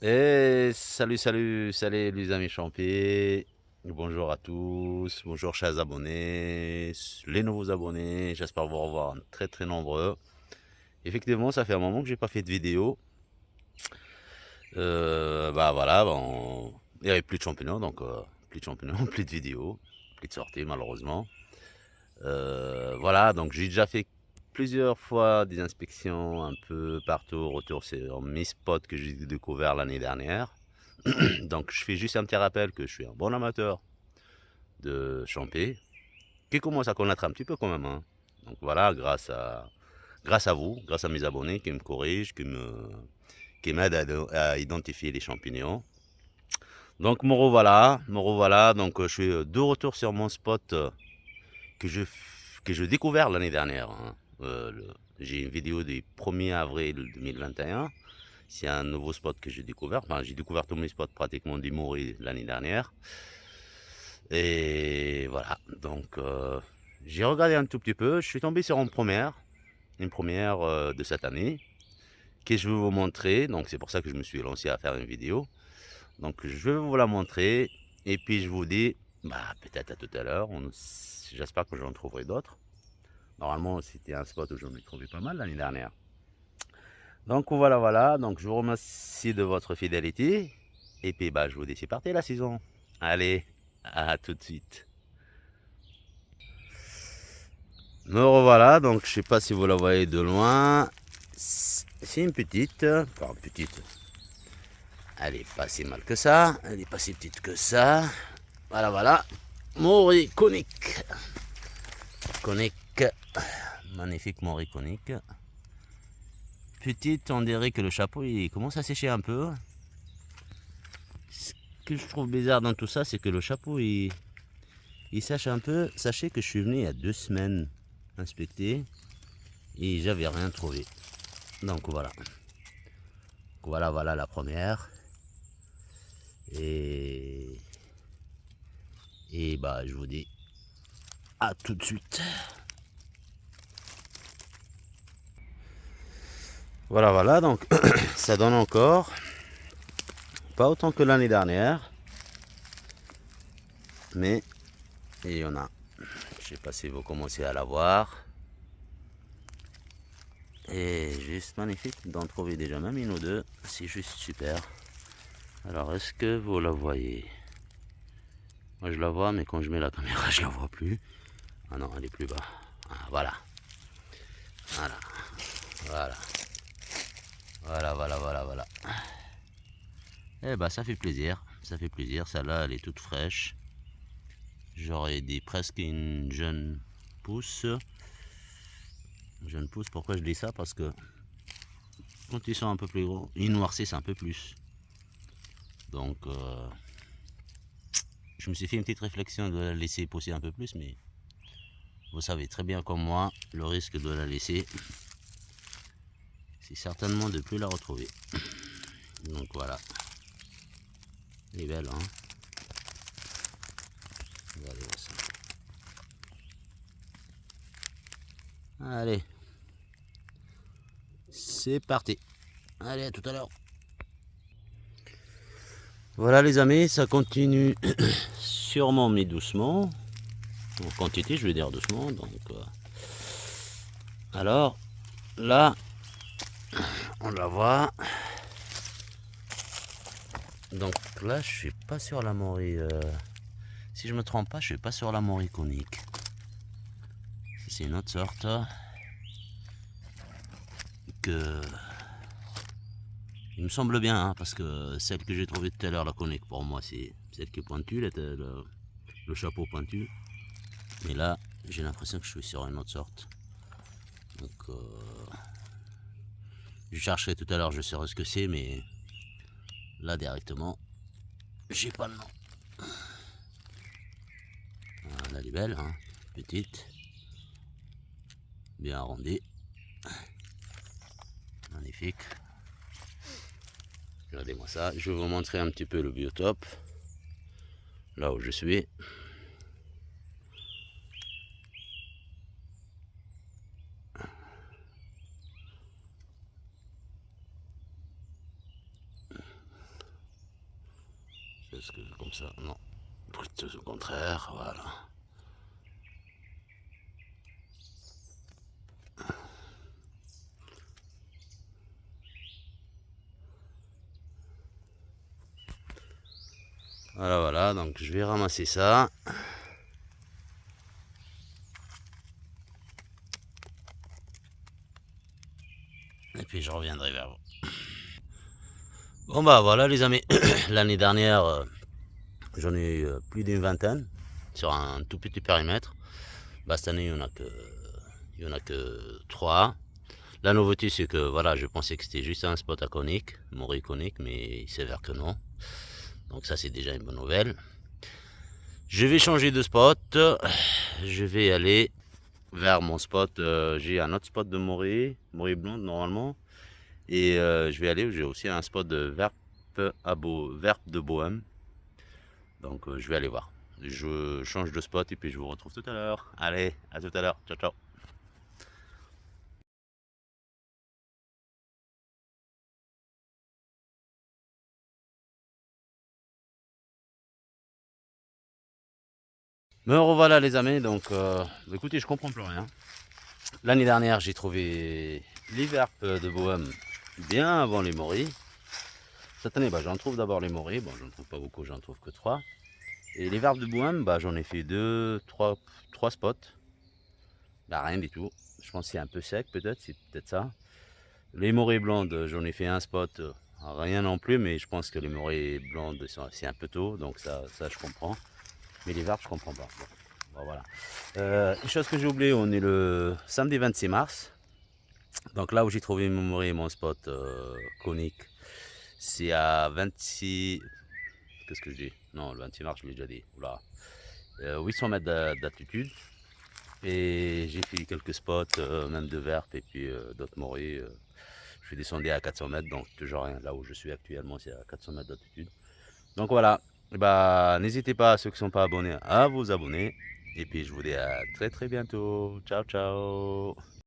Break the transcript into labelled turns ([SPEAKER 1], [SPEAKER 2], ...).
[SPEAKER 1] Et salut les amis champiers. Bonjour à tous, bonjour chers abonnés, les nouveaux abonnés, j'espère vous revoir très très nombreux. Effectivement, ça fait un moment que j'ai pas fait de vidéo. Bah voilà, bon, il n'y avait plus de champignons, donc plus de champignons, plus de vidéos, plus de sorties malheureusement. Voilà, donc j'ai déjà fait plusieurs fois des inspections un peu partout, retour sur mes spots que j'ai découvert l'année dernière. Donc je fais juste un petit rappel que je suis un bon amateur de champer, qui commence à connaître un petit peu quand même, hein. Donc voilà, grâce à vous, grâce à mes abonnés qui me corrigent, qui m'aident à identifier les champignons. Donc me revoilà. Donc je suis de retour sur mon spot que je que j'ai découvert l'année dernière, hein. J'ai une vidéo du 1er avril 2021. C'est un nouveau spot que j'ai découvert. Enfin, j'ai découvert tous mes spots pratiquement d'Imouri l'année dernière. Et voilà, donc j'ai regardé un tout petit peu. Je suis tombé sur une première de cette année, que je vais vous montrer. Donc c'est pour ça que je me suis lancé à faire une vidéo. Donc je vais vous la montrer. Et puis je vous dis, bah peut-être à tout à l'heure. J'espère que j'en trouverai d'autres. Normalement, c'était un spot où j'en ai trouvé pas mal l'année dernière. Donc voilà. Donc je vous remercie de votre fidélité. Et puis bah je vous dis c'est parti la saison. Allez, à tout de suite. Me revoilà, donc je sais pas si vous la voyez de loin. C'est une petite, enfin petite, elle est pas si mal que ça, elle est pas si petite que ça. Voilà. Mori conique. Conique, magnifique Mori conique. Petite, on dirait que le chapeau il commence à sécher un peu. Ce que je trouve bizarre dans tout ça, c'est que le chapeau il sèche un peu. Sachez que je suis venu il y a 2 semaines inspecter et j'avais rien trouvé. Donc voilà la première. Et, et bah je vous dis à tout de suite. Voilà, donc ça donne encore. Pas autant que l'année dernière. Mais il y en a. Je sais pas si vous commencez à la voir. Et juste magnifique d'en trouver déjà même une ou deux. C'est juste super. Alors est-ce que vous la voyez? Moi je la vois, mais quand je mets la caméra je la vois plus. Ah non, elle est plus bas. Ah, voilà. Voilà. Voilà. Voilà. Eh bah ça fait plaisir. Ça fait plaisir. Celle-là elle est toute fraîche. J'aurais dit presque une jeune pousse. Jeune pousse, pourquoi je dis ça? Parce que quand ils sont un peu plus gros, ils noircissent un peu plus. Donc je me suis fait une petite réflexion de la laisser pousser un peu plus, mais vous savez très bien comme moi, le risque de la laisser, c'est certainement de ne plus la retrouver. Donc voilà. Elle est belle, hein? Regardez-moi ça. Allez, c'est parti. Allez, à tout à l'heure. Voilà les amis, ça continue sûrement mais doucement. En quantité, je vais dire doucement. Donc, alors, là, on la voit. Donc là, je suis pas sur la Mori. Si je me trompe pas, je suis pas sur la Mori conique. C'est une autre sorte que il me semble bien, hein, parce que celle que j'ai trouvée tout à l'heure, la conique, pour moi, c'est celle qui est pointue, le chapeau pointu. Mais là, j'ai l'impression que je suis sur une autre sorte. Donc, je chercherai tout à l'heure, je saurai ce que c'est, mais là directement, j'ai pas le nom. Voilà, elle est belle, hein, petite, bien arrondie, magnifique. Regardez-moi ça. Je vais vous montrer un petit peu le biotope, là où je suis. Parce que comme ça, non. Tout au contraire, voilà. Voilà, voilà, donc je vais ramasser ça. Et puis je reviendrai vers vous. Bon bah voilà les amis, l'année dernière j'en ai eu plus d'une vingtaine sur un tout petit périmètre. Bah, cette année il y en a que 3. La nouveauté c'est que voilà, je pensais que c'était juste un spot iconique, Maury iconique, mais il s'avère que non. Donc ça c'est déjà une bonne nouvelle. Je vais changer de spot, je vais aller vers mon spot, j'ai un autre spot de Maury blonde normalement. Et je vais aller, j'ai aussi un spot de verpe de bohème. Donc je vais aller voir. Je change de spot et puis je vous retrouve tout à l'heure. Allez, à tout à l'heure. Ciao, ciao. Me revoilà les amis, donc écoutez, je comprends plus rien. L'année dernière, j'ai trouvé les verpes de bohème bien avant les morilles. Cette année, bah, j'en trouve d'abord les morilles. Bon, j'en trouve pas beaucoup, j'en trouve que 3. Et les verpes de bohème, bah, j'en ai fait 2, 3 spots. Là, rien du tout. Je pense que c'est un peu sec peut-être, c'est peut-être ça. Les morilles blondes, j'en ai fait un spot, rien non plus, mais je pense que les morilles blondes, c'est un peu tôt, donc ça je comprends. Mais les vertes, je comprends pas. Bon, voilà. Une chose que j'ai oublié, on est le samedi 26 mars. Donc là où j'ai trouvé mon morille et mon spot conique, c'est à 26. Qu'est-ce que je dis? Non, le 26 mars, je l'ai déjà dit. Oula. 800 mètres d'altitude. Et j'ai fait quelques spots, même de verpe et puis d'autres morilles. Je suis descendu à 400 mètres, donc toujours rien. Là où je suis actuellement, c'est à 400 mètres d'altitude. Donc voilà, bah, n'hésitez pas, ceux qui ne sont pas abonnés, à vous abonner. Et puis je vous dis à très très bientôt. Ciao, ciao.